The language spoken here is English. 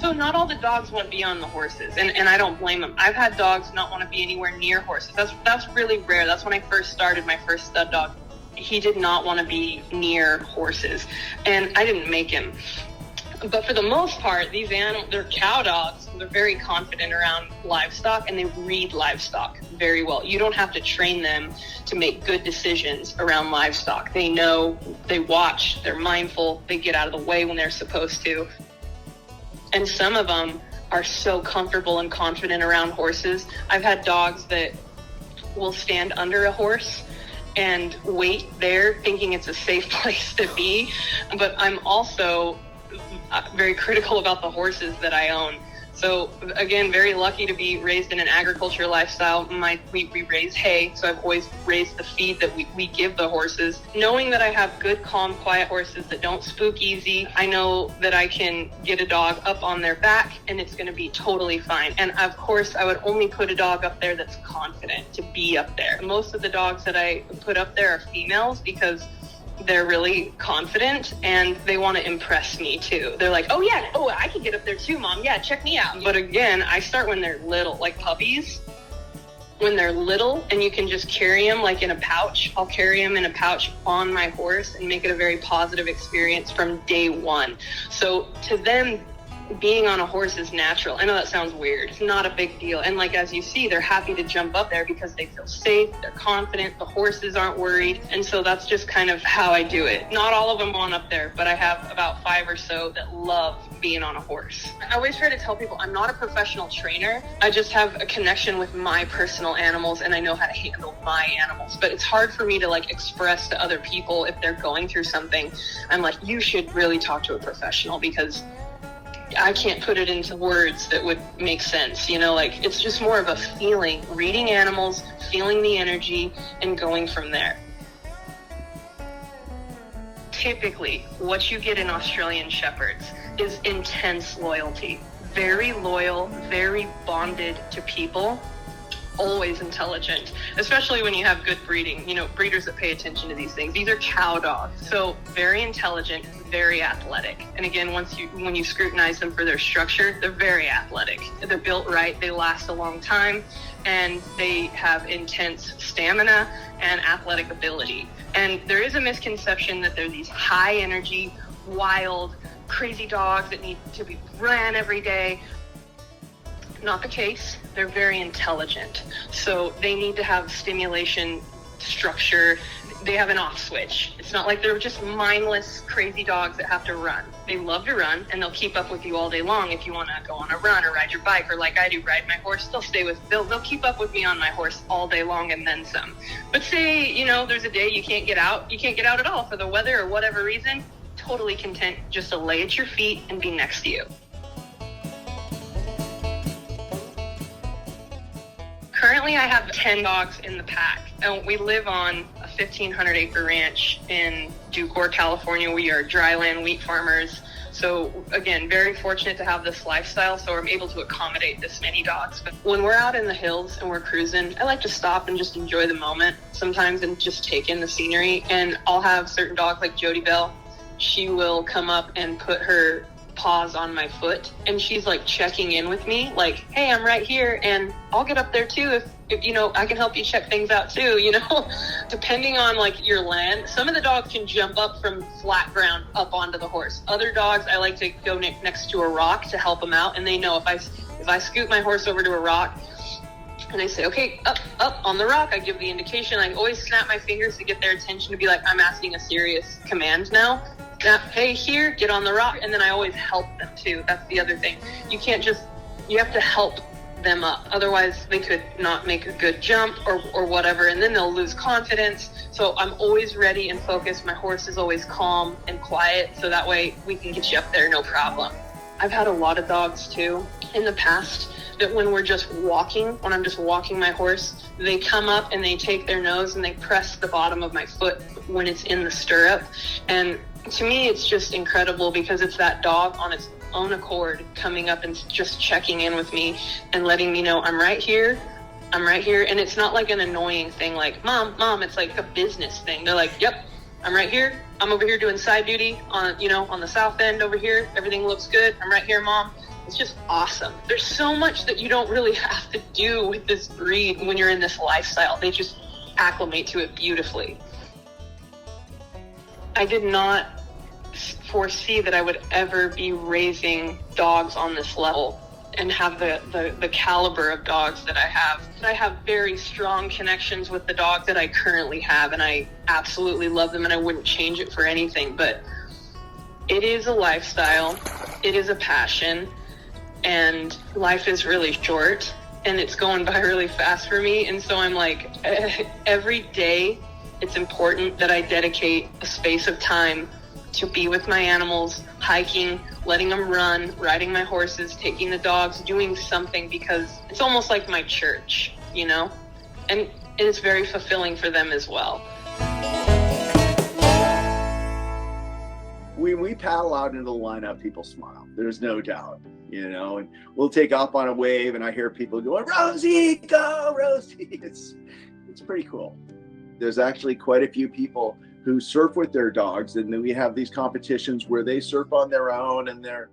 So not all the dogs want to be on the horses, and I don't blame them. I've had dogs not want to be anywhere near horses. That's really rare. That's when I first started my first stud dog. He did not want to be near horses, and I didn't make him. But for the most part, these animals, they're cow dogs. They're very confident around livestock, and they read livestock very well. You don't have to train them to make good decisions around livestock. They know, they watch, they're mindful, they get out of the way when they're supposed to. And some of them are so comfortable and confident around horses. I've had dogs that will stand under a horse and wait there thinking it's a safe place to be. But I'm also very critical about the horses that I own. So again, very lucky to be raised in an agriculture lifestyle. We raise hay, so I've always raised the feed that we give the horses. Knowing that I have good, calm, quiet horses that don't spook easy, I know that I can get a dog up on their back and it's going to be totally fine. And of course, I would only put a dog up there that's confident to be up there. Most of the dogs that I put up there are females because they're really confident and they want to impress me too. They're like, oh, I can get up there too, Mom. Yeah, check me out. But again, I start when they're little, like puppies. When they're little and you can just carry them like in a pouch, I'll carry them in a pouch on my horse and make it a very positive experience from day one. So to them, being on a horse is natural. I know that sounds weird. It's not a big deal. And like, as you see, they're happy to jump up there because they feel safe, they're confident, the horses aren't worried. And so that's just kind of how I do it. Not all of them want up there, but I have about 5 or so that love being on a horse. I always try to tell people I'm not a professional trainer. I just have a connection with my personal animals and I know how to handle my animals. But it's hard for me to like express to other people if they're going through something. I'm like, you should really talk to a professional because I can't put it into words that would make sense, like it's just more of a feeling, reading animals, feeling the energy, and going from there. Typically, what you get in Australian Shepherds is intense loyalty. Very loyal, very bonded to people, always intelligent, especially when you have good breeding, breeders that pay attention to these things. These are cow dogs, so very intelligent, very athletic. And again, when you scrutinize them for their structure, they're very athletic. They're built right, they last a long time, and they have intense stamina and athletic ability. And there is a misconception that they're these high energy, wild, crazy dogs that need to be ran every day. Not the case. They're very intelligent. So they need to have stimulation, structure. They have an off switch. It's not like they're just mindless, crazy dogs that have to run. They love to run and they'll keep up with you all day long. If you want to go on a run or ride your bike or like I do, ride my horse, they'll keep up with me on my horse all day long and then some. But say, there's a day you can't get out at all for the weather or whatever reason, totally content just to lay at your feet and be next to you. Currently, I have 10 dogs in the pack. And we live on a 1,500-acre ranch in Ducor, California. We are dryland wheat farmers. So again, very fortunate to have this lifestyle, so I'm able to accommodate this many dogs. But when we're out in the hills and we're cruising, I like to stop and just enjoy the moment sometimes and just take in the scenery. And I'll have certain dogs like Jody Bell. She will come up and put her paws on my foot and she's like checking in with me like, hey, I'm right here and I'll get up there too if I can help you check things out too, depending on like your land. Some of the dogs can jump up from flat ground up onto the horse. Other dogs, I like to go next to a rock to help them out, and they know if I scoot my horse over to a rock and I say, okay, up on the rock, I give the indication. I always snap my fingers to get their attention, to be like, I'm asking a serious command now. Hey, here, get on the rock. And then I always help them too. That's the other thing. You have to help them up. Otherwise, they could not make a good jump or whatever, and then they'll lose confidence. So I'm always ready and focused. My horse is always calm and quiet, so that way we can get you up there, no problem. I've had a lot of dogs too in the past that when I'm just walking my horse, they come up and they take their nose and they press the bottom of my foot when it's in the stirrup. And to me, it's just incredible because it's that dog on its own accord coming up and just checking in with me and letting me know I'm right here. And it's not like an annoying thing like, mom, it's like a business thing. They're like, yep, I'm right here. I'm over here doing side duty on the south end over here. Everything looks good. I'm right here, Mom. It's just awesome. There's so much that you don't really have to do with this breed when you're in this lifestyle. They just acclimate to it beautifully. I did not foresee that I would ever be raising dogs on this level and have the caliber of dogs that I have. I have very strong connections with the dogs that I currently have, and I absolutely love them, and I wouldn't change it for anything. But it is a lifestyle, it is a passion, and life is really short, and it's going by really fast for me. And so I'm like, every day it's important that I dedicate a space of time to be with my animals, hiking, letting them run, riding my horses, taking the dogs, doing something, because it's almost like my church, you know? And it's very fulfilling for them as well. When we paddle out into the lineup, people smile. There's no doubt, you know, and we'll take off on a wave and I hear people going, Rosie, go, Rosie. It's pretty cool. There's actually quite a few people who surf with their dogs, and then we have these competitions where they surf on their own and they're